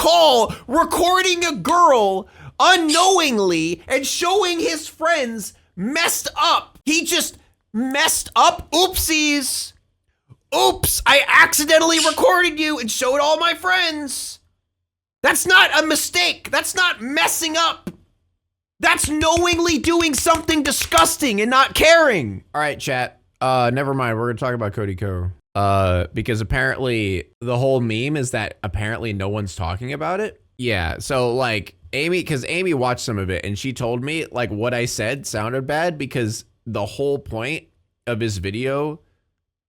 call recording a girl unknowingly and showing his friends messed up. He just messed up. Oopsies. Oops, I accidentally recorded you and showed all my friends. That's not a mistake. That's not messing up. That's knowingly doing something disgusting and not caring. All right, chat. Never mind. We're gonna talk about Cody Co. Because apparently the whole meme is that apparently no one's talking about it. Yeah, so like because Amy watched some of it and she told me like what I said sounded bad because the whole point of his video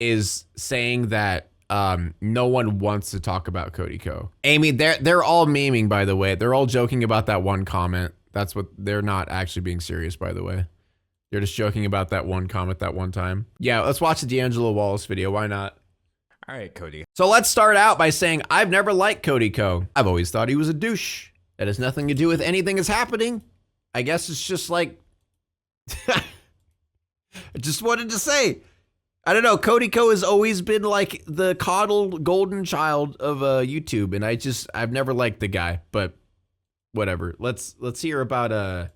is saying that no one wants to talk about Cody Co. Amy, they're all memeing, by the way. They're all joking about that one comment. That's what they're not actually being serious, by the way. They're just joking about that one comment that one time. Yeah, let's watch the D'Angelo Wallace video. Why not? All right, Cody. So let's start out by saying I've never liked Cody Co. I've always thought he was a douche. That has nothing to do with anything that's happening. I guess it's just like, I just wanted to say, I don't know, Cody Co has always been like the coddled golden child of YouTube, and I've never liked the guy, but whatever. Let's hear about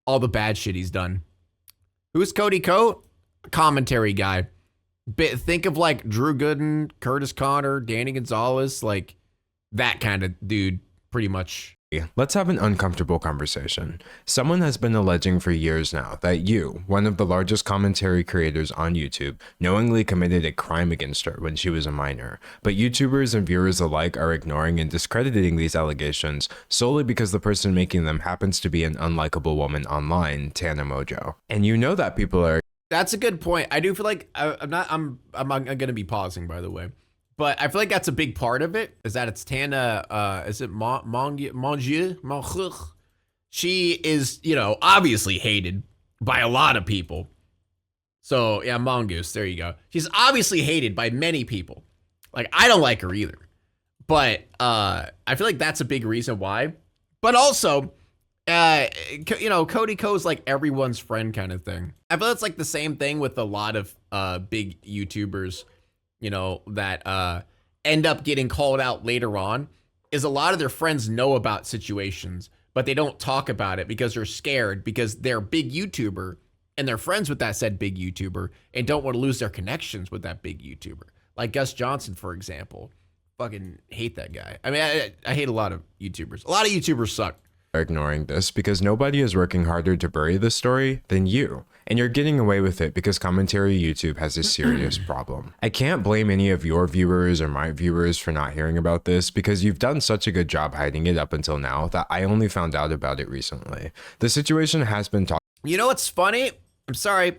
all the bad shit he's done. Who's Cody Co? Commentary guy. Think of like Drew Gooden, Curtis Connor, Danny Gonzalez, like that kind of dude, pretty much. Let's have an uncomfortable conversation. Someone has been alleging for years now that you, one of the largest commentary creators on YouTube, knowingly committed a crime against her when she was a minor. But YouTubers and viewers alike are ignoring and discrediting these allegations solely because the person making them happens to be an unlikable woman online, Tana Mongeau. And you know that people are... That's a good point. I do feel like I'm gonna be pausing, by the way. But I feel like that's a big part of it, is that it's Tana, is it Mongeau? She is, you know, obviously hated by a lot of people. So yeah, Mongoose, there you go. She's obviously hated by many people. Like, I don't like her either. But I feel like that's a big reason why. But also, you know, Cody Co's like everyone's friend kind of thing. I feel it's like the same thing with a lot of big YouTubers, you know, that end up getting called out later on, is a lot of their friends know about situations, but they don't talk about it because they're scared, because they're a big YouTuber and they're friends with that said big YouTuber and don't want to lose their connections with that big YouTuber. Like Gus Johnson, for example. Fucking hate that guy. I mean, I hate a lot of YouTubers. A lot of YouTubers suck. Ignoring this because nobody is working harder to bury this story than you. And you're getting away with it because commentary YouTube has a serious problem. I can't blame any of your viewers or my viewers for not hearing about this because you've done such a good job hiding it up until now that I only found out about it recently. The situation has been talked. You know what's funny? I'm sorry.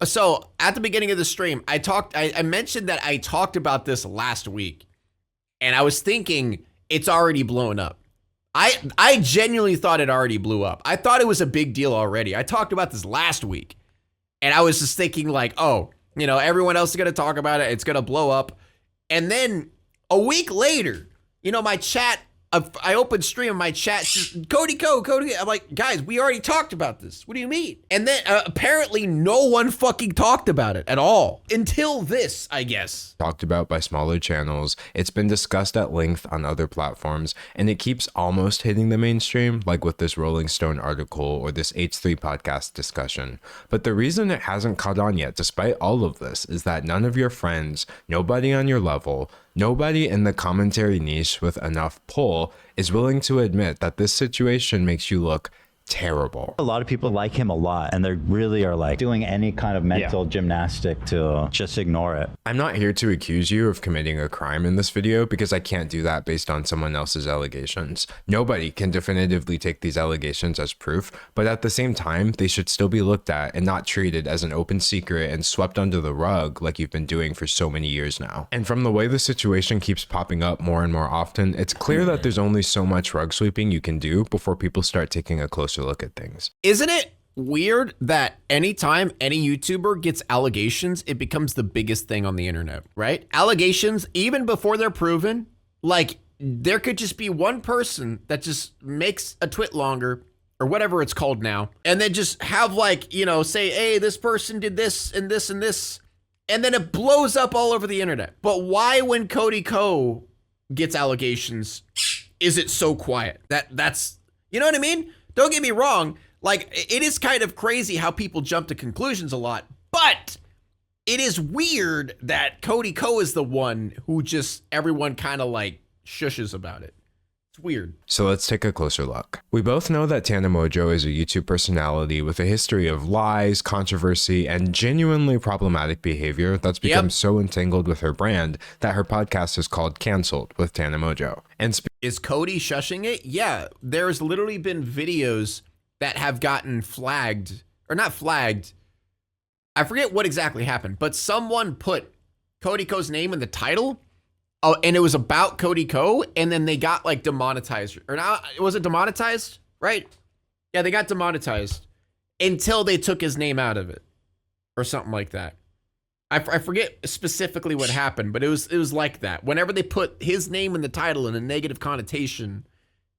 So at the beginning of the stream, I mentioned that I talked about this last week, and I was thinking it's already blown up. I genuinely thought it already blew up. I thought it was a big deal already. I talked about this last week, and I was just thinking like, oh, you know, everyone else is going to talk about it. It's going to blow up. And then a week later, you know, my chat, I opened stream and my chat, Cody. I'm like, guys, we already talked about this. What do you mean? And then apparently no one fucking talked about it at all until this, I guess. Talked about by smaller channels. It's been discussed at length on other platforms, and it keeps almost hitting the mainstream, like with this Rolling Stone article or this H3 podcast discussion. But the reason it hasn't caught on yet, despite all of this, is that none of your friends, nobody on your level, nobody in the commentary niche with enough pull is willing to admit that this situation makes you look terrible. A lot of people like him a lot, and they really are like doing any kind of mental gymnastic to just ignore it. I'm not here to accuse you of committing a crime in this video because I can't do that based on someone else's allegations. Nobody can definitively take these allegations as proof, but at the same time, they should still be looked at and not treated as an open secret and swept under the rug like you've been doing for so many years now. And from the way the situation keeps popping up more and more often, it's clear that there's only so much rug sweeping you can do before people start taking a closer look at things. Isn't it weird that anytime any YouTuber gets allegations, it becomes the biggest thing on the internet, right? Allegations, even before they're proven, like there could just be one person that just makes a twit longer or whatever it's called now, and then just have like, you know, say, hey, this person did this and this and this, and then it blows up all over the internet. But why when Cody Co gets allegations, is it so quiet? That's, you know what I mean? Don't get me wrong. Like, it is kind of crazy how people jump to conclusions a lot, but it is weird that Cody Ko is the one who just, everyone kind of like shushes about it. It's weird. So let's take a closer look. We both know that Tana Mongeau is a YouTube personality with a history of lies, controversy, and genuinely problematic behavior that's become so entangled with her brand that her podcast is called Cancelled with Tana Mongeau. And is Cody shushing it? Yeah, there's literally been videos that have gotten flagged, or not flagged. I forget what exactly happened, but someone put Cody Ko's name in the title. Oh, and it was about Cody Ko, and then they got like demonetized, or not? Was it demonetized? Right? Yeah, they got demonetized until they took his name out of it, or something like that. I forget specifically what happened, but it was like that. Whenever they put his name in the title in a negative connotation,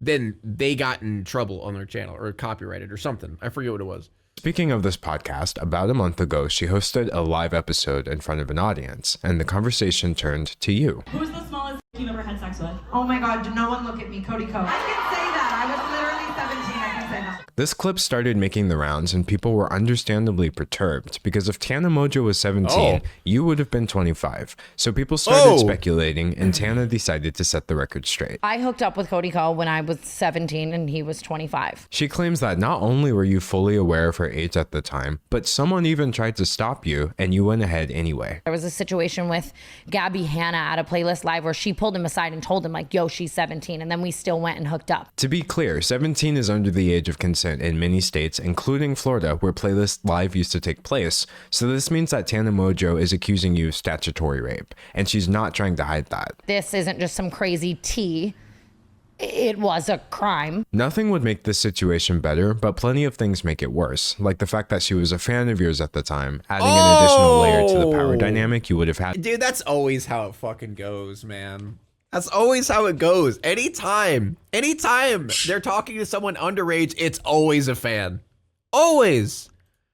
then they got in trouble on their channel or copyrighted or something. I forget what it was. Speaking of this podcast, about a month ago, she hosted a live episode in front of an audience, and the conversation turned to you. Who's the smallest you've ever had sex with? Oh my God, no one look at me, Cody Ko. I can say that. I was literally 17, I can say that. This clip started making the rounds, and people were understandably perturbed because if Tana Mongeau was 17, you would have been 25. So people started speculating, and Tana decided to set the record straight. I hooked up with Cody Ko when I was 17 and he was 25. She claims that not only were you fully aware of her age at the time, but someone even tried to stop you, and you went ahead anyway. There was a situation with Gabby Hanna at a Playlist Live where she pulled him aside and told him like, yo, she's 17. And then we still went and hooked up. To be clear, 17 is under the age of consent in many states, including Florida, where Playlist Live used to take place. So this means that Tana Mongeau is accusing you of statutory rape, and she's not trying to hide that. This isn't just some crazy tea. It was a crime. Nothing would make this situation better, but plenty of things make it worse, like the fact that she was a fan of yours at the time, adding an additional layer to the power dynamic you would have had. Dude, that's always how it fucking goes, man. That's always how it goes. Anytime they're talking to someone underage, it's always a fan. Always.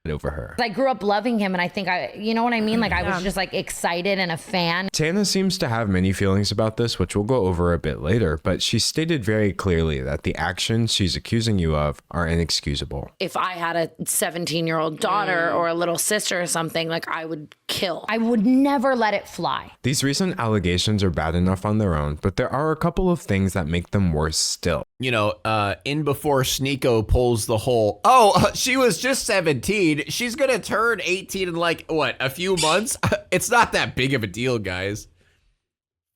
Over her. I grew up loving him, and I think you know what I mean? Like, I was just like excited and a fan. Tana seems to have many feelings about this, which we'll go over a bit later, but she stated very clearly that the actions she's accusing you of are inexcusable. If I had a 17-year-old daughter or a little sister or something, like, I would kill. I would never let it fly. These recent allegations are bad enough on their own, but there are a couple of things that make them worse still. You know, in before Sneeko pulls the whole, she was just 17. She's gonna turn 18 in like, what, a few months? It's not that big of a deal, guys.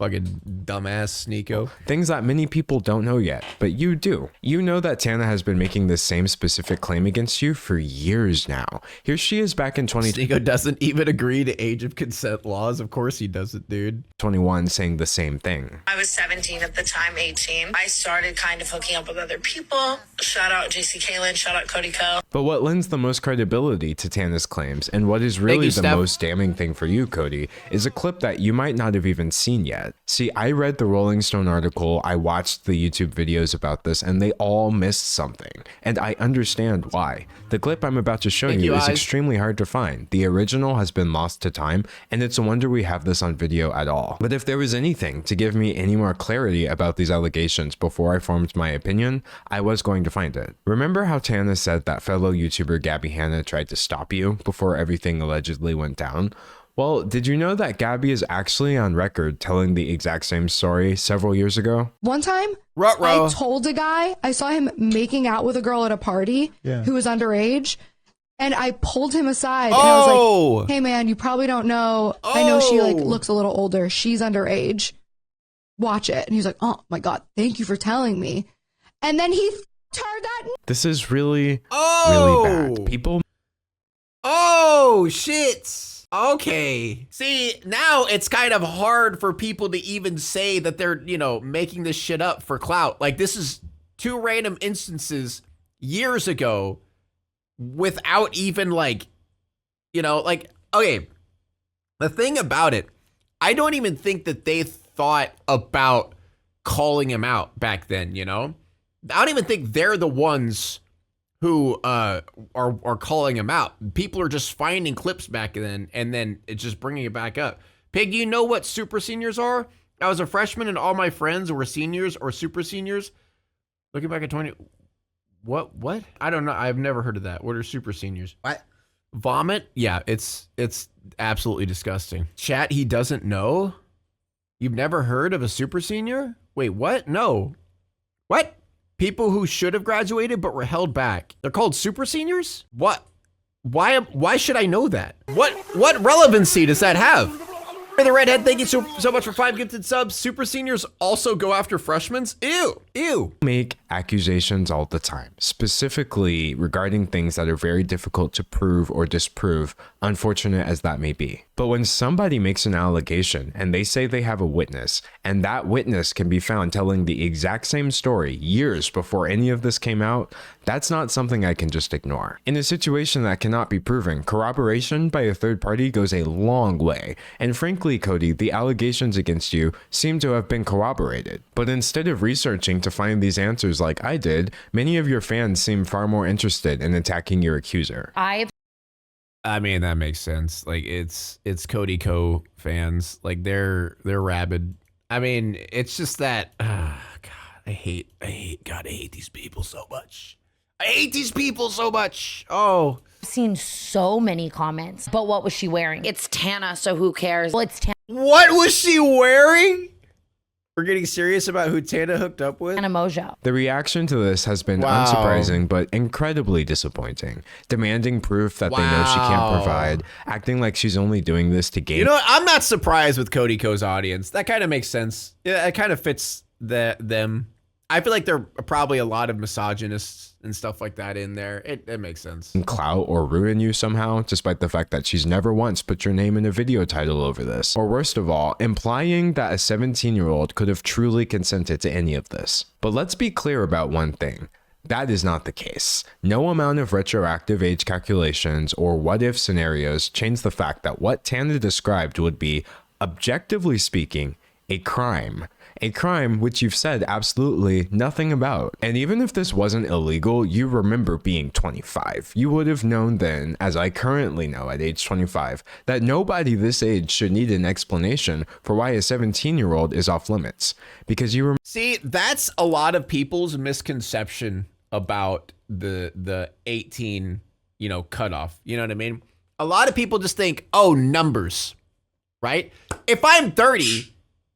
Fucking dumbass Sneeko. Things that many people don't know yet, but you do. You know that Tana has been making this same specific claim against you for years now. Here she is back in Sneeko doesn't even agree to age of consent laws. Of course he doesn't, dude. 21 saying the same thing. I was 17 at the time, 18. I started kind of hooking up with other people. Shout out JC Kalen, shout out Cody Ko. But what lends the most credibility to Tana's claims, and what is really the most damning thing for you, Cody, is a clip that you might not have even seen yet. See, I read the Rolling Stone article, I watched the YouTube videos about this, and they all missed something. And I understand why. The clip I'm about to show you is extremely hard to find. The original has been lost to time, and it's a wonder we have this on video at all. But if there was anything to give me any more clarity about these allegations before I formed my opinion, I was going to find it. Remember how Tana said that fellow YouTuber Gabby Hanna tried to stop you before everything allegedly went down? Well, did you know that Gabby is actually on record telling the exact same story several years ago? One time, I told a guy, I saw him making out with a girl at a party who was underage, and I pulled him aside, and I was like, hey man, you probably don't know, I know she like looks a little older, she's underage, watch it. And he's like, oh my God, thank you for telling me. And then he turned that. This is really, really bad. People. Oh, shit. Okay. See, now it's kind of hard for people to even say that they're, you know, making this shit up for clout. Like, this is two random instances years ago without even like, you know, like, okay. The thing about it, I don't even think that they thought about calling him out back then, you know? I don't even think they're the ones who are calling him out. People are just finding clips back then and then it's just bringing it back up. Pig, you know what super seniors are? I was a freshman and all my friends were seniors or super seniors. Looking back at 20, what? I don't know. I've never heard of that. What are super seniors? What? Vomit? Yeah, it's absolutely disgusting. Chat, he doesn't know? You've never heard of a super senior? Wait, what? No. What? People who should have graduated but were held back. They're called super seniors? What? Why should I know that? What relevancy does that have? The Redhead, thank you so much for 5 gifted subs. Super seniors also go after freshmen? Ew. Make accusations all the time, specifically regarding things that are very difficult to prove or disprove, unfortunate as that may be. But when somebody makes an allegation and they say they have a witness, and that witness can be found telling the exact same story years before any of this came out, that's not something I can just ignore. In a situation that cannot be proven, corroboration by a third party goes a long way. And frankly, Cody, the allegations against you seem to have been corroborated. But instead of researching to find these answers like I did, many of your fans seem far more interested in attacking your accuser. I mean, that makes sense. Like, it's Cody Co fans. Like, they're rabid. I mean, it's just that, God, I hate these people so much. I hate these people so much. Oh. I've seen so many comments, but what was she wearing? It's Tana, so who cares? Well, it's Tana. What was she wearing? We're getting serious about who Tana hooked up with? Tana Mongeau. The reaction to this has been unsurprising, but incredibly disappointing. Demanding proof that they know she can't provide, acting like she's only doing this to gain. You know what? I'm not surprised with Cody Co's audience. That kind of makes sense. Yeah, it kind of fits them. I feel like there are probably a lot of misogynists and stuff like that in there. It makes sense. Clout or ruin you somehow, despite the fact that she's never once put your name in a video title over this. Or worst of all, implying that a 17-year-old could have truly consented to any of this. But let's be clear about one thing. That is not the case. No amount of retroactive age calculations or what-if scenarios change the fact that what Tana described would be, objectively speaking, a crime. A crime which you've said absolutely nothing about. And even if this wasn't illegal, you remember being 25. You would have known then, as I currently know at age 25, that nobody this age should need an explanation for why a 17-year-old is off limits. Because you See, that's a lot of people's misconception about the 18, cutoff. You know what I mean? A lot of people just think, oh, numbers, right? If I'm 30,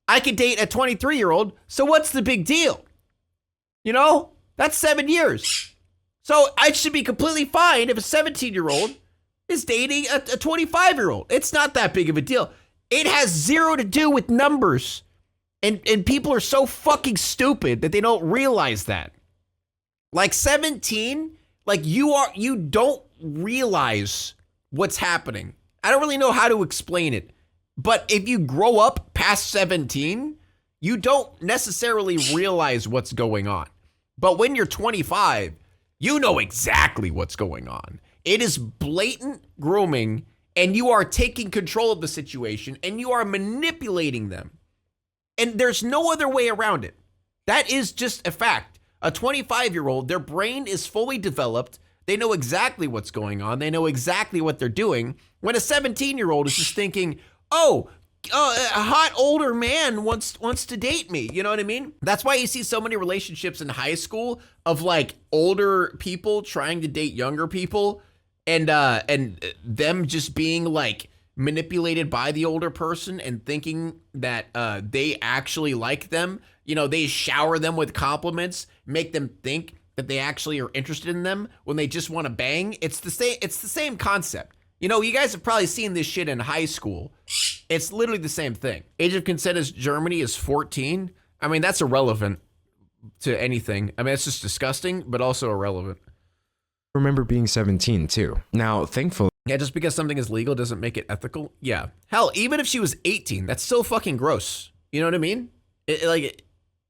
I could date a 23-year-old, so what's the big deal? That's 7 years. So I should be completely fine if a 17-year-old is dating a 25-year-old. It's not that big of a deal. It has zero to do with numbers. And people are so fucking stupid that they don't realize that. Like 17, like you don't realize what's happening. I don't really know how to explain it. But if you grow up past 17, you don't necessarily realize what's going on. But when you're 25, you know exactly what's going on. It is blatant grooming, and you are taking control of the situation, and you are manipulating them. And there's no other way around it. That is just a fact. A 25-year-old, their brain is fully developed. They know exactly what's going on. They know exactly what they're doing. When a 17-year-old is just thinking, a hot older man wants to date me. You know what I mean? That's why you see so many relationships in high school of like older people trying to date younger people and them just being like manipulated by the older person and thinking that they actually like them. They shower them with compliments, make them think that they actually are interested in them when they just want to bang. It's the same concept. You guys have probably seen this shit in high school. It's literally the same thing. Age of consent in Germany is 14. I mean, that's irrelevant to anything. I mean, it's just disgusting, but also irrelevant. remember being 17 too. Now, thankfully, yeah, just because something is legal doesn't make it ethical. Yeah. Hell, even if she was 18, that's still fucking gross. You know what I mean? Even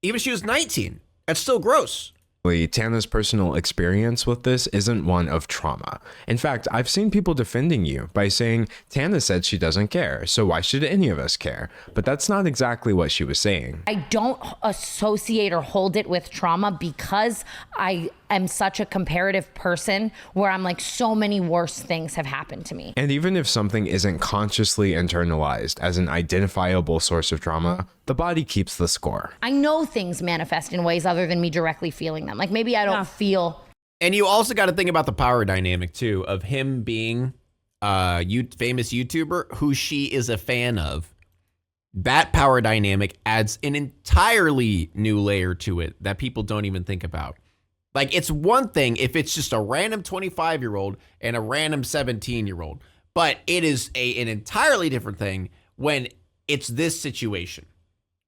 if she was 19, that's still gross. Tana's personal experience with this isn't one of trauma. In fact, I've seen people defending you by saying, Tana said she doesn't care, so why should any of us care? But that's not exactly what she was saying. I don't associate or hold it with trauma because I am such a comparative person where I'm like, so many worse things have happened to me. And even if something isn't consciously internalized as an identifiable source of trauma, the body keeps the score. I know things manifest in ways other than me directly feeling them. Like maybe I don't feel. And you also got to think about the power dynamic too of him being a famous YouTuber who she is a fan of. That power dynamic adds an entirely new layer to it that people don't even think about. Like, it's one thing if it's just a random 25-year-old and a random 17-year-old, but it is an entirely different thing when it's this situation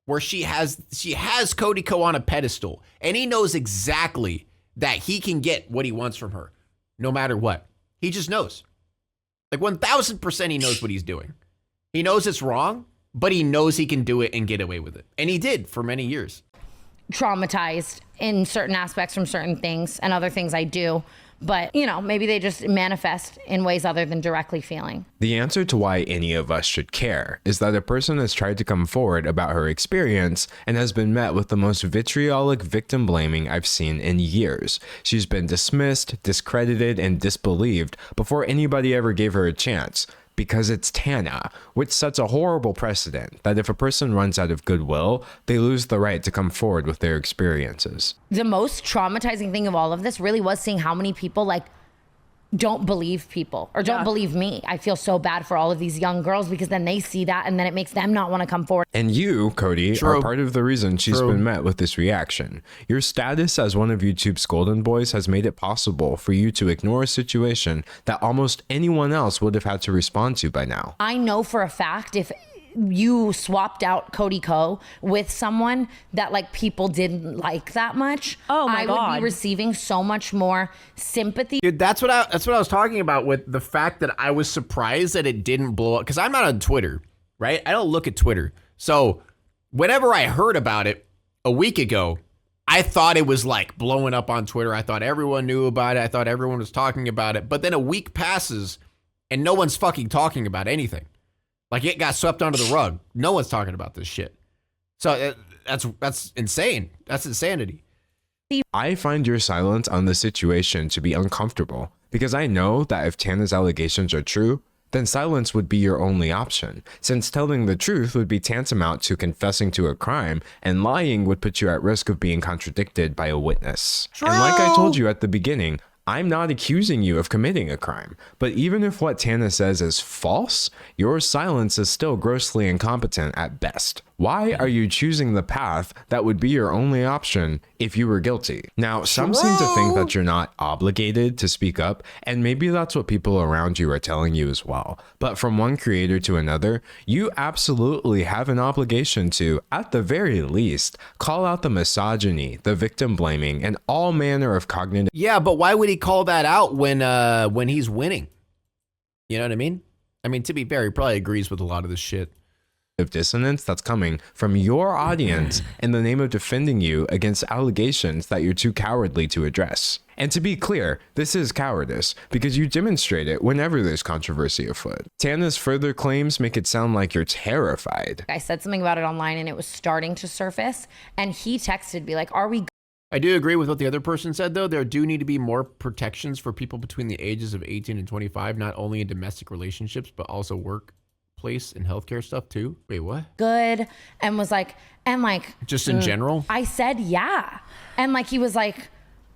where she has Cody Co on a pedestal, and he knows exactly that he can get what he wants from her, no matter what. He just knows. Like 1,000% he knows what he's doing. He knows it's wrong, but he knows he can do it and get away with it. And he did for many years. Traumatized in certain aspects from certain things and other things I do. But, you know, maybe they just manifest in ways other than directly feeling. The answer to why any of us should care is that a person has tried to come forward about her experience and has been met with the most vitriolic victim blaming I've seen in years. She's been dismissed, discredited, and disbelieved before anybody ever gave her a chance. Because it's Tana, which sets a horrible precedent that if a person runs out of goodwill, they lose the right to come forward with their experiences. The most traumatizing thing of all of this really was seeing how many people like don't believe people or don't believe me. I feel so bad for all of these young girls because then they see that and then it makes them not want to come forward. And you, Cody, are part of the reason she's been met with this reaction. Your status as one of YouTube's golden boys has made it possible for you to ignore a situation that almost anyone else would have had to respond to by now. I know for a fact if you swapped out Cody Co with someone that like people didn't like that much, I would be receiving so much more sympathy. Dude, that's what I was talking about with the fact that I was surprised that it didn't blow up, because I'm not on Twitter, right? I don't look at Twitter. So whenever I heard about it a week ago, I thought it was like blowing up on Twitter. I thought everyone knew about it. I thought everyone was talking about it. But then a week passes and no one's fucking talking about anything. Like, it got swept under the rug. No one's talking about this shit. So that's insane. That's insanity. I find your silence on the situation to be uncomfortable because I know that if Tana's allegations are true, then silence would be your only option, since telling the truth would be tantamount to confessing to a crime, and lying would put you at risk of being contradicted by a witness. True. And like I told you at the beginning, I'm not accusing you of committing a crime, but even if what Tana says is false, your silence is still grossly incompetent at best. Why are you choosing the path that would be your only option if you were guilty? Now, some seem to think that you're not obligated to speak up, and maybe that's what people around you are telling you as well. But from one creator to another, you absolutely have an obligation to, at the very least, call out the misogyny, the victim blaming, and all manner of cognitive. Yeah, but why would he call that out when he's winning? You know what I mean? I mean, to be fair, he probably agrees with a lot of this shit. Dissonance that's coming from your audience in the name of defending you against allegations that you're too cowardly to address. And to be clear, this is cowardice because you demonstrate it whenever there's controversy afoot. Tana's further claims make it sound like you're terrified. I said something about it online and it was starting to surface, and he texted me like, are we? I do agree with what the other person said, though. There do need to be more protections for people between the ages of 18 and 25, not only in domestic relationships, but also workplace and healthcare stuff too. Wait, what? Good. And was like, just in general? I said, yeah. And like, he was like,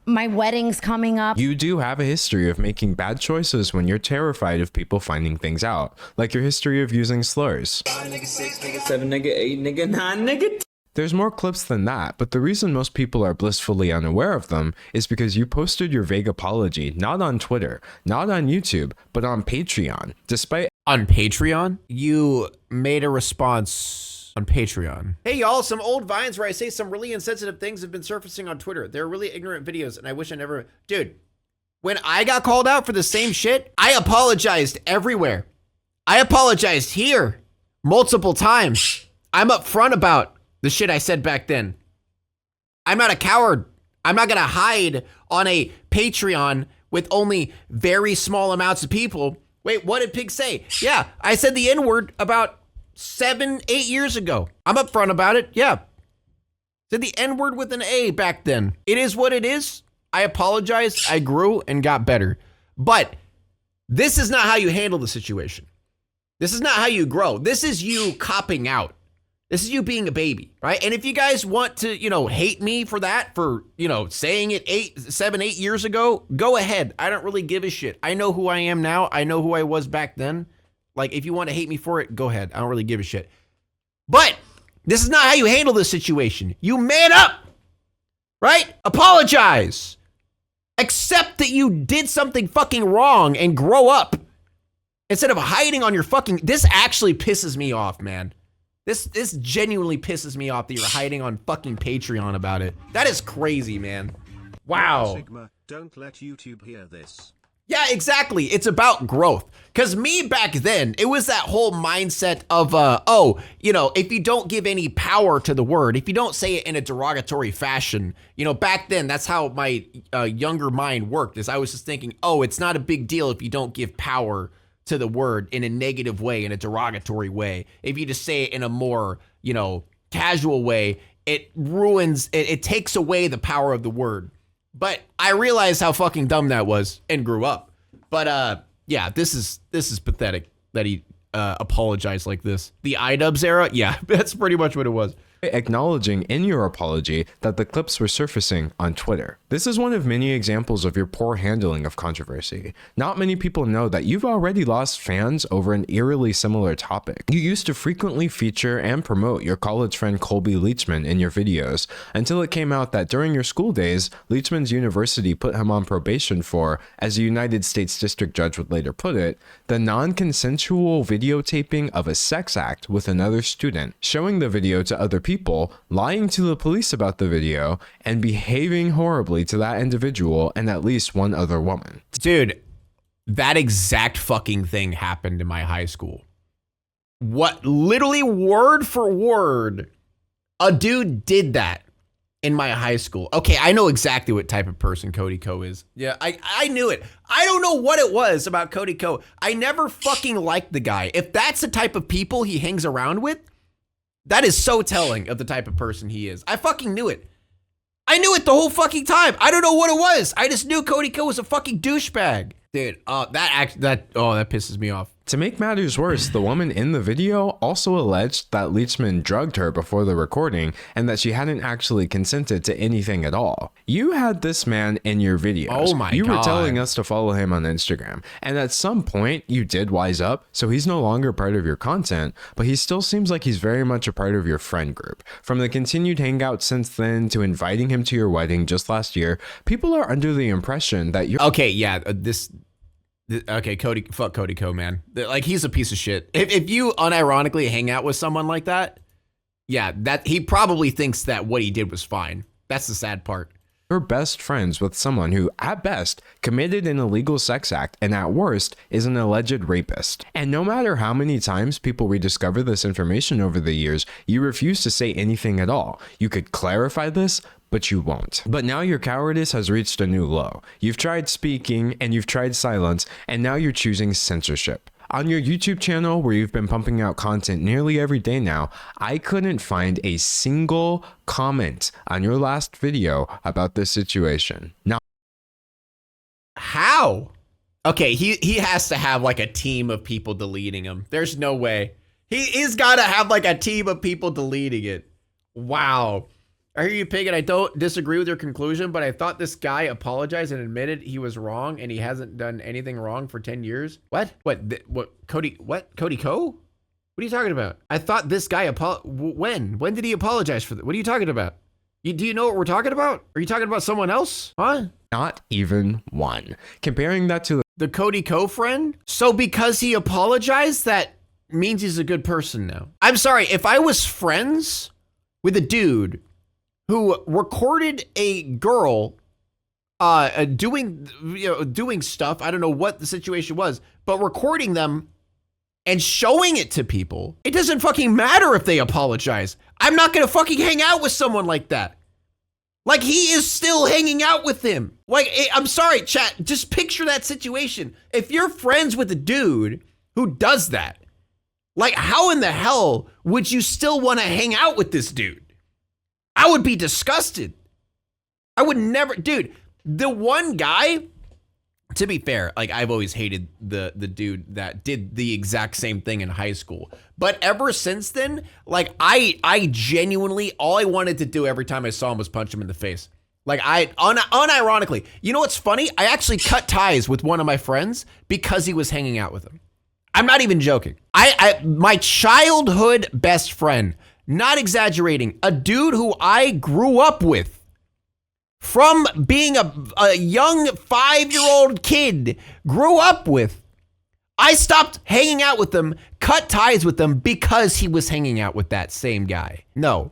my wedding's coming up. You do have a history of making bad choices when you're terrified of people finding things out, like your history of using slurs. 5, nigga, 6, nigga, 7, nigga, 8, nigga, 9, nigga. There's more clips than that, but the reason most people are blissfully unaware of them is because you posted your vague apology not on Twitter, not on YouTube, but on Patreon. On Patreon? You made a response on Patreon. Hey y'all, some old vines where I say some really insensitive things have been surfacing on Twitter. They're really ignorant videos and I wish I never... Dude, when I got called out for the same shit, I apologized everywhere. I apologized here multiple times. I'm upfront about the shit I said back then. I'm not a coward. I'm not gonna hide on a Patreon with only very small amounts of people. Wait, what did Pig say? Yeah, I said the N-word about 7, 8 years ago. I'm upfront about it, yeah. Said the N-word with an A back then. It is what it is. I apologized, I grew and got better. But this is not how you handle the situation. This is not how you grow. This is you copping out. This is you being a baby, right? And if you guys want to, hate me for that, for, saying it 7, 8 years ago, go ahead. I don't really give a shit. I know who I am now. I know who I was back then. Like, if you want to hate me for it, go ahead. I don't really give a shit. But this is not how you handle this situation. You man up, right? Apologize. Accept that you did something fucking wrong and grow up. Instead of hiding on your fucking, this actually pisses me off, man. This genuinely pisses me off that you're hiding on fucking Patreon about it. That is crazy, man. Wow. Sigma, don't let YouTube hear this. Yeah, exactly. It's about growth. Because me back then, it was that whole mindset of, if you don't give any power to the word, if you don't say it in a derogatory fashion, back then, that's how my younger mind worked, is I was just thinking, it's not a big deal if you don't give power to the word in a negative way, in a derogatory way. If you just say it in a more, casual way, it ruins, it takes away the power of the word. But I realized how fucking dumb that was and grew up. But yeah, this is pathetic that he apologized like this. The iDubbbz era, yeah, that's pretty much what it was. Acknowledging in your apology that the clips were surfacing on Twitter. This is one of many examples of your poor handling of controversy. Not many people know that you've already lost fans over an eerily similar topic. You used to frequently feature and promote your college friend Colby Leachman in your videos, until it came out that during your school days, Leachman's university put him on probation for, as a United States District Judge would later put it, the non-consensual videotaping of a sex act with another student, showing the video to other people, lying to the police about the video, and behaving horribly to that individual and at least one other woman. Dude, that exact fucking thing happened in my high school. What, literally word for word, a dude did that in my high school. Okay, I know exactly what type of person Cody Co is. Yeah, I knew it. I don't know what it was about Cody Co. I never fucking liked the guy. If that's the type of people he hangs around with, that is so telling of the type of person he is. I fucking knew it. I knew it the whole fucking time. I don't know what it was. I just knew Cody Co was a fucking douchebag. Dude, that pisses me off. To make matters worse, the woman in the video also alleged that Leachman drugged her before the recording and that she hadn't actually consented to anything at all. You had this man in your videos. Oh my God. You were telling us to follow him on Instagram, and at some point you did wise up, so he's no longer part of your content, but he still seems like he's very much a part of your friend group. From the continued hangouts since then to inviting him to your wedding just last year, people are under the impression that you're— Okay, yeah, okay, Cody, fuck Cody Co, man. Like, he's a piece of shit. If you unironically hang out with someone like that, yeah, that he probably thinks that what he did was fine. That's the sad part. You're best friends with someone who, at best, committed an illegal sex act and at worst is an alleged rapist. And no matter how many times people rediscover this information over the years, you refuse to say anything at all. You could clarify this, but you won't. But now your cowardice has reached a new low. You've tried speaking and you've tried silence, and now you're choosing censorship. On your YouTube channel, where you've been pumping out content nearly every day now, I couldn't find a single comment on your last video about this situation. Now, how? Okay, he has to have like a team of people deleting him. There's no way. He's got to have like a team of people deleting it. Wow. I hear you, Pig, and I don't disagree with your conclusion, but I thought this guy apologized and admitted he was wrong and he hasn't done anything wrong for 10 years. What? Cody Co? What are you talking about? I thought this guy when did he apologize for that? What are you talking about? Do you know what we're talking about? Are you talking about someone else? Huh? Not even one. Comparing that to the Cody Co friend? So because he apologized, that means he's a good person now. I'm sorry, if I was friends with a dude who recorded a girl doing stuff, I don't know what the situation was, but recording them and showing it to people, it doesn't fucking matter if they apologize. I'm not gonna fucking hang out with someone like that. Like, he is still hanging out with him. Like, I'm sorry, chat, just picture that situation. If you're friends with a dude who does that, like, how in the hell would you still wanna hang out with this dude? I would be disgusted. I would never, dude, The one guy, to be fair, like I've always hated the dude that did the exact same thing in high school. But ever since then, like I genuinely, all I wanted to do every time I saw him was punch him in the face. Like unironically, you know what's funny? I actually cut ties with one of my friends because he was hanging out with him. I'm not even joking. My childhood best friend, not exaggerating, a dude who I grew up with. From being a young 5-year-old kid, grew up with, I stopped hanging out with them, cut ties with them because he was hanging out with that same guy. No,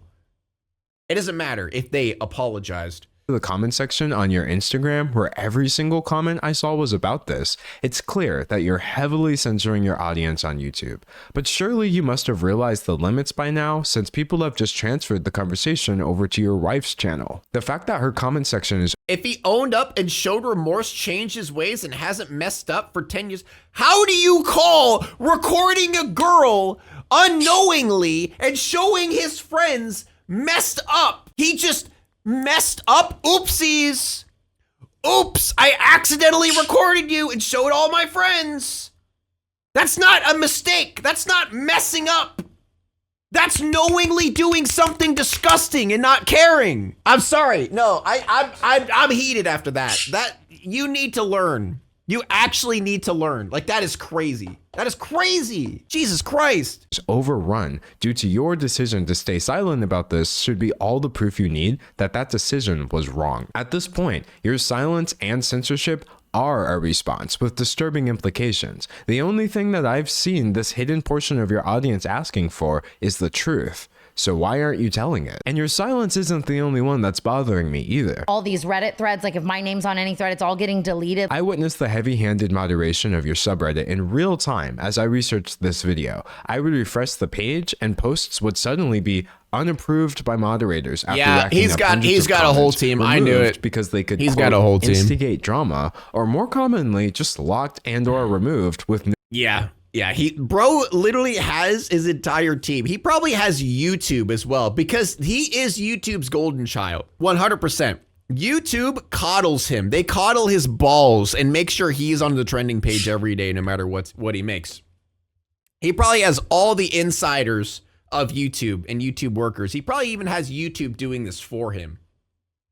it doesn't matter if they apologized. The comment section on your Instagram, where every single comment I saw was about this, it's clear that you're heavily censoring your audience on YouTube. But surely you must have realized the limits by now, since people have just transferred the conversation over to your wife's channel. The fact that her comment section is, if he owned up and showed remorse, changed his ways, and hasn't messed up for 10 years, how do you call recording a girl unknowingly and showing his friends messed up? He just messed up. Oopsies. Oops, I accidentally recorded you and showed all my friends. That's not a mistake. That's not messing up. That's knowingly doing something disgusting and not caring. I'm sorry. No, I'm heated after that. That you need to learn. You actually need to learn. Like, that is crazy. That is crazy. Jesus Christ. Overrun due to your decision to stay silent about this should be all the proof you need that that decision was wrong. At this point, your silence and censorship are a response with disturbing implications. The only thing that I've seen this hidden portion of your audience asking for is the truth. So why aren't you telling it? And your silence isn't the only one that's bothering me either. All these Reddit threads, like if my name's on any thread, it's all getting deleted. I witnessed the heavy-handed moderation of your subreddit in real time as I researched this video. I would refresh the page and posts would suddenly be unapproved by moderators after he's got a whole team. I knew it because they could got a whole team. Instigate drama, or more commonly just locked and or removed with no Yeah, bro literally has his entire team. He probably has YouTube as well because he is YouTube's golden child. 100%. YouTube coddles him. They coddle his balls and make sure he's on the trending page every day, no matter what he makes. He probably has all the insiders of YouTube and YouTube workers. He probably even has YouTube doing this for him,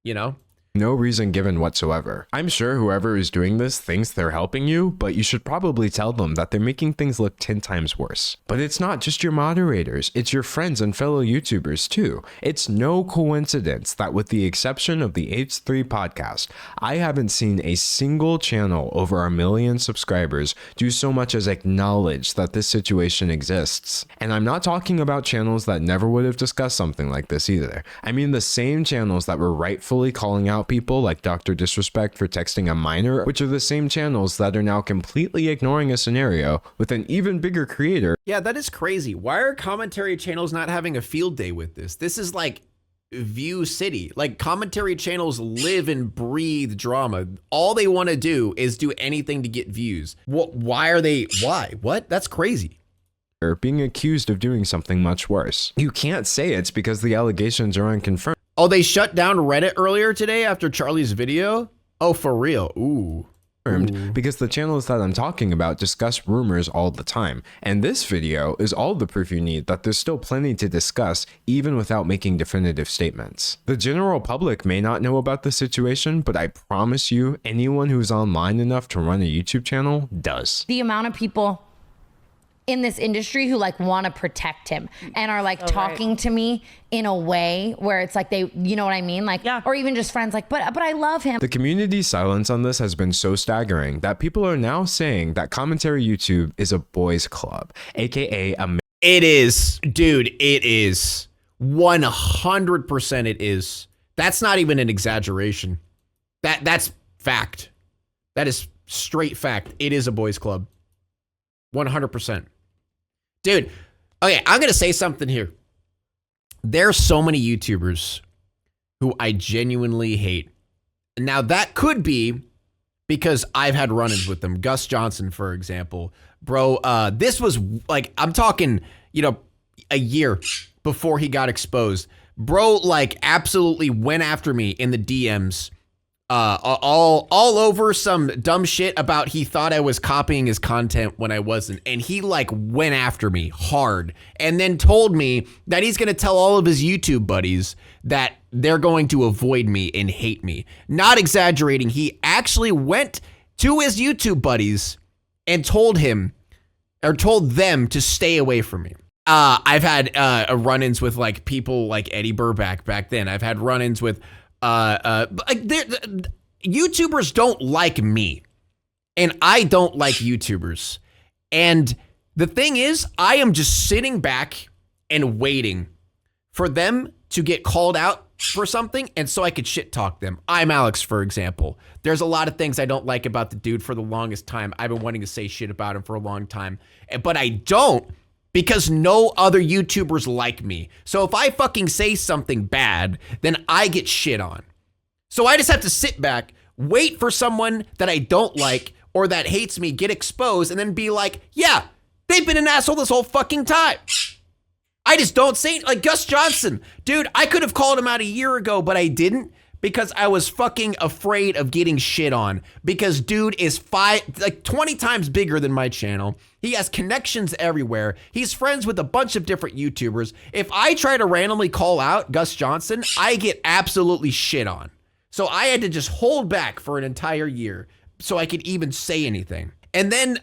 you know? No reason given whatsoever. I'm sure whoever is doing this thinks they're helping you, but you should probably tell them that they're making things look 10 times worse. But it's not just your moderators, it's your friends and fellow YouTubers too. It's no coincidence that with the exception of the H3 podcast, I haven't seen a single channel over 1 million subscribers do so much as acknowledge that this situation exists. And I'm not talking about channels that never would have discussed something like this either. I mean the same channels that were rightfully calling out people like Dr. Disrespect for texting a minor, which are the same channels that are now completely ignoring a scenario with an even bigger creator. Yeah, that is crazy. Why are commentary channels not having a field day with this? This is like View City. Like, commentary channels live and breathe drama. All they want to do is do anything to get views. Why are they? Why? What? That's crazy. Being accused of doing something much worse. You can't say it's because the allegations are unconfirmed. Oh, they shut down Reddit earlier today after Charlie's video? Oh, for real? Ooh. Because the channels that I'm talking about discuss rumors all the time. And this video is all the proof you need that there's still plenty to discuss even without making definitive statements. The general public may not know about the situation, but I promise you, anyone who's online enough to run a YouTube channel does. The amount of people in this industry who like want to protect him and are like talking to me in a way where it's like they, you know what I mean? Like, or even just friends like, but I love him. The community's silence on this has been so staggering that people are now saying that commentary YouTube is a boys club, AKA a... It is, dude, it is. 100% it is. That's not even an exaggeration. That's fact. That is straight fact. It is a boys club. 100%. Dude, okay, I'm going to say something here. There's so many YouTubers who I genuinely hate. Now, that could be because I've had run-ins with them. Gus Johnson, for example. Bro, this was like, I'm talking, you know, a year before he got exposed. Bro, like, absolutely went after me in the DMs all over some dumb shit about he thought I was copying his content when I wasn't, and he like went after me hard and then told me that he's gonna tell all of his YouTube buddies that they're going to avoid me and hate me. Not exaggerating, he actually went to his YouTube buddies and told them to stay away from me. I've had run-ins with like people like Eddie Burback back then. I've had run-ins with YouTubers don't like me, and I don't like YouTubers. And the thing is, I am just sitting back and waiting for them to get called out for something, and so I could shit talk them. I'm Alex, for example. There's a lot of things I don't like about the dude for the longest time. I've been wanting to say shit about him for a long time, but I don't, because no other YouTubers like me. So if I fucking say something bad, then I get shit on. So I just have to sit back, wait for someone that I don't like or that hates me get exposed, and then be like, yeah, they've been an asshole this whole fucking time. I just don't say, like Gus Johnson. Dude, I could have called him out a year ago, but I didn't because I was fucking afraid of getting shit on, because dude is 20 times bigger than my channel. He has connections everywhere. He's friends with a bunch of different YouTubers. If I try to randomly call out Gus Johnson, I get absolutely shit on. So I had to just hold back for an entire year so I could even say anything. And then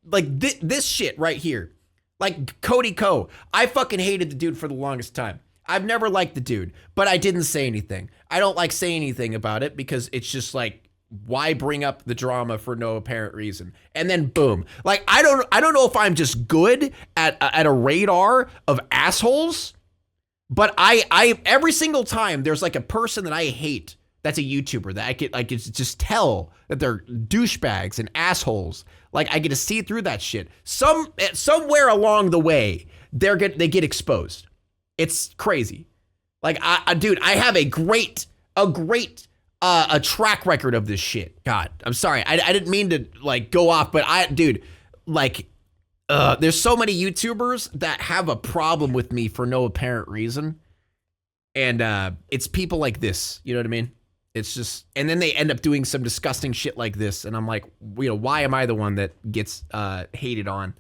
this shit right here, like Cody Co. I fucking hated the dude for the longest time. I've never liked the dude, but I didn't say anything. I don't like saying anything about it because it's just like, why bring up the drama for no apparent reason? And then boom. Like, I don't know if I'm just good at a radar of assholes, but I every single time there's like a person that I hate that's a YouTuber that I could just tell that they're douchebags and assholes. Like, I get to see through that shit. Somewhere along the way, they get exposed. It's crazy. Like, dude, I have a great track record of this shit. God, I'm sorry. I didn't mean to like go off, but there's so many YouTubers that have a problem with me for no apparent reason. And it's people like this, you know what I mean? It's just, and then they end up doing some disgusting shit like this, and I'm like, why am I the one that gets hated on?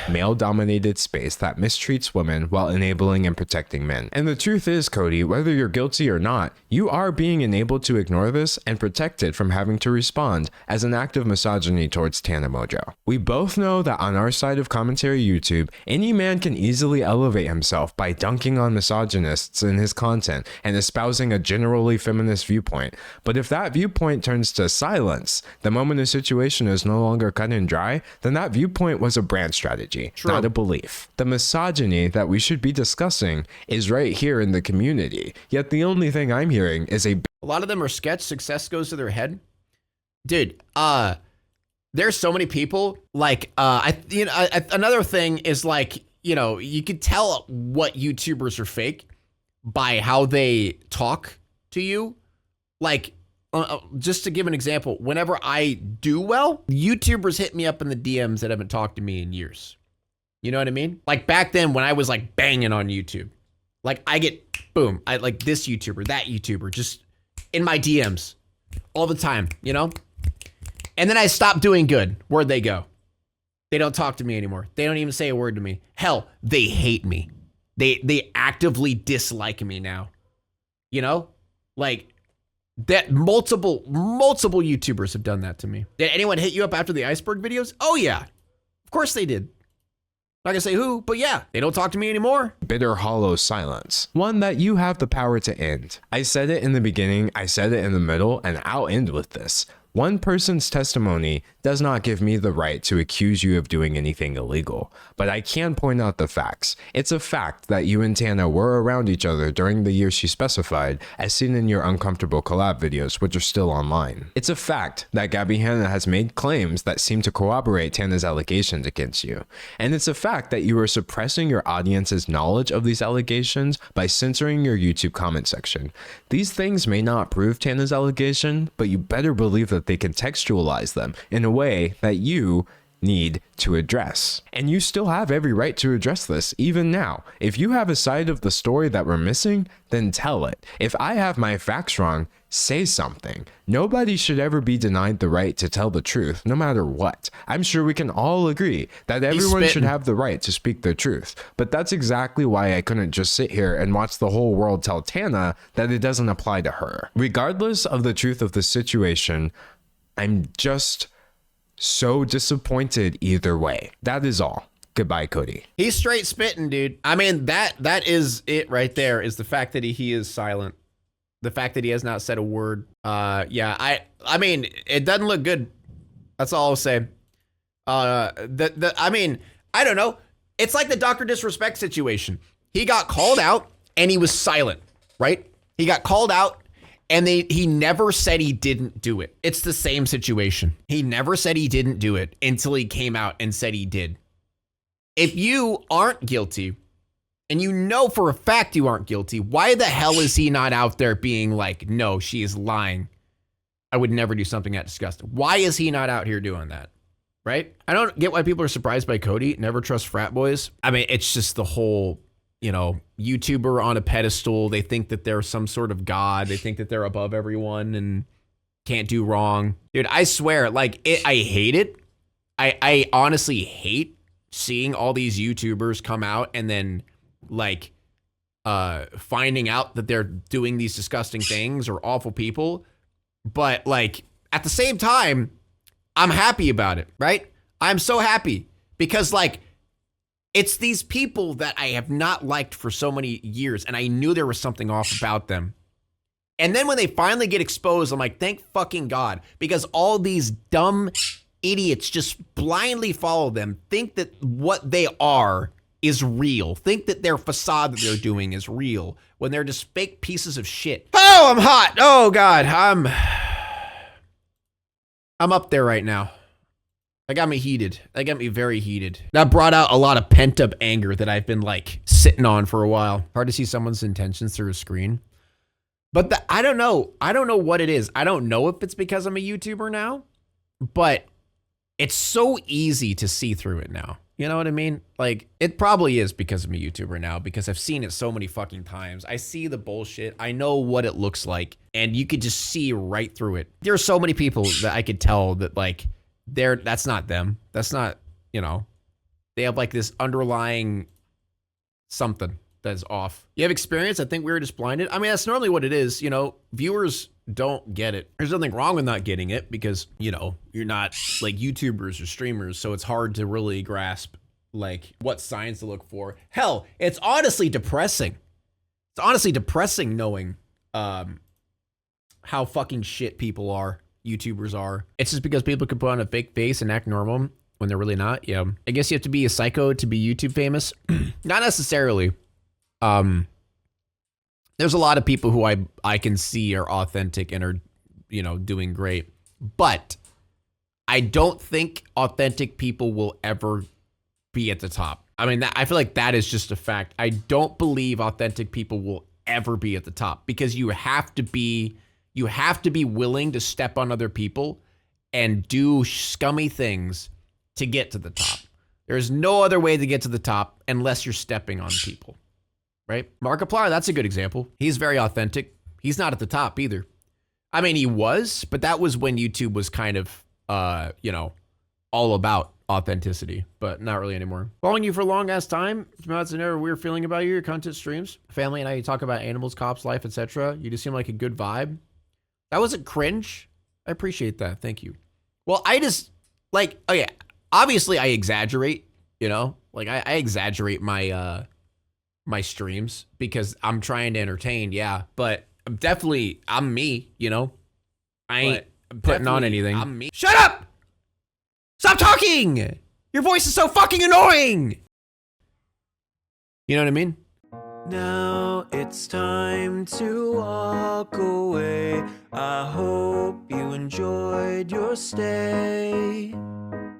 Male-dominated space that mistreats women while enabling and protecting men. And the truth is, Cody, whether you're guilty or not, you are being enabled to ignore this and protected from having to respond as an act of misogyny towards Tana Mongeau. We both know that on our side of commentary YouTube, any man can easily elevate himself by dunking on misogynists in his content and espousing a generally feminist viewpoint. But if that viewpoint turns to silence the moment a situation is no longer cut and dry, then that viewpoint was a brand strategy, not a belief. The misogyny that we should be discussing is right here in the community, yet the only thing I'm hearing is a lot of them are sketch. Success goes to their head. Dude, there's so many people like another thing is like, you could tell what YouTubers are fake by how they talk to you. Like, just to give an example, whenever I do well, YouTubers hit me up in the DMs that haven't talked to me in years. You know what I mean? Like back then when I was like banging on YouTube, like I get, boom, I like this YouTuber, that YouTuber, just in my DMs all the time, And then I stopped doing good. Where'd they go? They don't talk to me anymore. They don't even say a word to me. Hell, they hate me. They actively dislike me now. Like, that multiple YouTubers have done that to me. Did anyone hit you up after the iceberg videos? Oh yeah, of course they did. Not gonna say who, but yeah, they don't talk to me anymore. Bitter, hollow silence. One that you have the power to end. I said it in the beginning, I said it in the middle, and I'll end with this. One person's testimony does not give me the right to accuse you of doing anything illegal, but I can point out the facts. It's a fact that you and Tana were around each other during the year she specified, as seen in your uncomfortable collab videos, which are still online. It's a fact that Gabby Hanna has made claims that seem to corroborate Tana's allegations against you. And it's a fact that you are suppressing your audience's knowledge of these allegations by censoring your YouTube comment section. These things may not prove Tana's allegation, but you better believe that they contextualize them in a way that you need to address. And you still have every right to address this, even now. If you have a side of the story that we're missing, then tell it. If I have my facts wrong, say something. Nobody should ever be denied the right to tell the truth, no matter what. I'm sure we can all agree that everyone should have the right to speak their truth. But that's exactly why I couldn't just sit here and watch the whole world tell Tana that it doesn't apply to her. Regardless of the truth of the situation, I'm just so disappointed either way. That is all. Goodbye, Cody. He's straight spitting, dude. I mean, that is it right there, is the fact that he is silent. The fact that he has not said a word. Yeah, I mean, it doesn't look good. That's all I'll say. I mean, I don't know. It's like the Dr. Disrespect situation. He got called out and he was silent, right? He got called out and he never said he didn't do it. It's the same situation. He never said he didn't do it until he came out and said he did. If you aren't guilty, and you know for a fact you aren't guilty, why the hell is he not out there being like, no, she is lying. I would never do something that disgusting. Why is he not out here doing that? Right? I don't get why people are surprised by Cody. Never trust frat boys. I mean, it's just the whole, you know, YouTuber on a pedestal. They think that they're some sort of god. They think that they're above everyone and can't do wrong. Dude, I swear, like, I hate it. I honestly hate seeing all these YouTubers come out and then like finding out that they're doing these disgusting things or awful people. But like at the same time, I'm happy about it, right? I'm so happy because like it's these people that I have not liked for so many years and I knew there was something off about them. And then when they finally get exposed, I'm like, thank fucking God, because all these dumb idiots just blindly follow them, think that what they are is real, think that their facade that they're doing is real when they're just fake pieces of shit. Oh, I'm hot. Oh God, I'm up there right now. That got me heated. That got me very heated. That brought out a lot of pent up anger that I've been like sitting on for a while. Hard to see someone's intentions through a screen. But I don't know. I don't know what it is. I don't know if it's because I'm a YouTuber now, but it's so easy to see through it now. You know what I mean? Like, it probably is because I'm a YouTuber now, because I've seen it so many fucking times. I see the bullshit. I know what it looks like, and you could just see right through it. There are so many people that I could tell that, like, that's not them. That's not, you know, they have, like, this underlying something that's off. You have experience? I think we were just blinded. I mean, that's normally what it is. You know, viewers don't get it. There's nothing wrong with not getting it because, you know, you're not like YouTubers or streamers, so it's hard to really grasp like what signs to look for. Hell, it's honestly depressing. It's honestly depressing knowing how fucking shit people are, YouTubers are. It's just because people can put on a fake face and act normal when they're really not. Yeah. I guess you have to be a psycho to be YouTube famous. Not necessarily. There's a lot of people who I can see are authentic and are, you know, doing great. But I don't think authentic people will ever be at the top. I mean, I feel like that is just a fact. I don't believe authentic people will ever be at the top because you have to be willing to step on other people and do scummy things to get to the top. There's no other way to get to the top unless you're stepping on people. Right? Markiplier, that's a good example. He's very authentic. He's not at the top either. I mean, he was, but that was when YouTube was kind of, you know, all about authenticity, but not really anymore. Following you for a long ass time. That's never a weird feeling about you. Your content streams, family, and how you talk about animals, cops, life, etc. You just seem like a good vibe. That wasn't cringe. I appreciate that. Thank you. Well, I just like, oh yeah, obviously I exaggerate, you know, like I exaggerate my, my streams because I'm trying to entertain, yeah, but I'm me, you know. I ain't putting on anything. I'm me. Shut up! Stop talking! Your voice is so fucking annoying! You know what I mean? Now it's time to walk away. I hope you enjoyed your stay.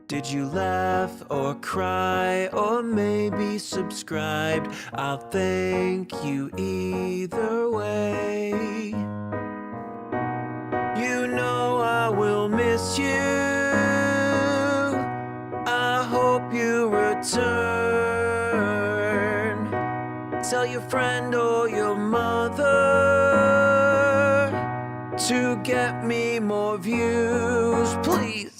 Did you laugh or cry or maybe subscribed? I'll thank you either way. You know I will miss you. to get me more views, please.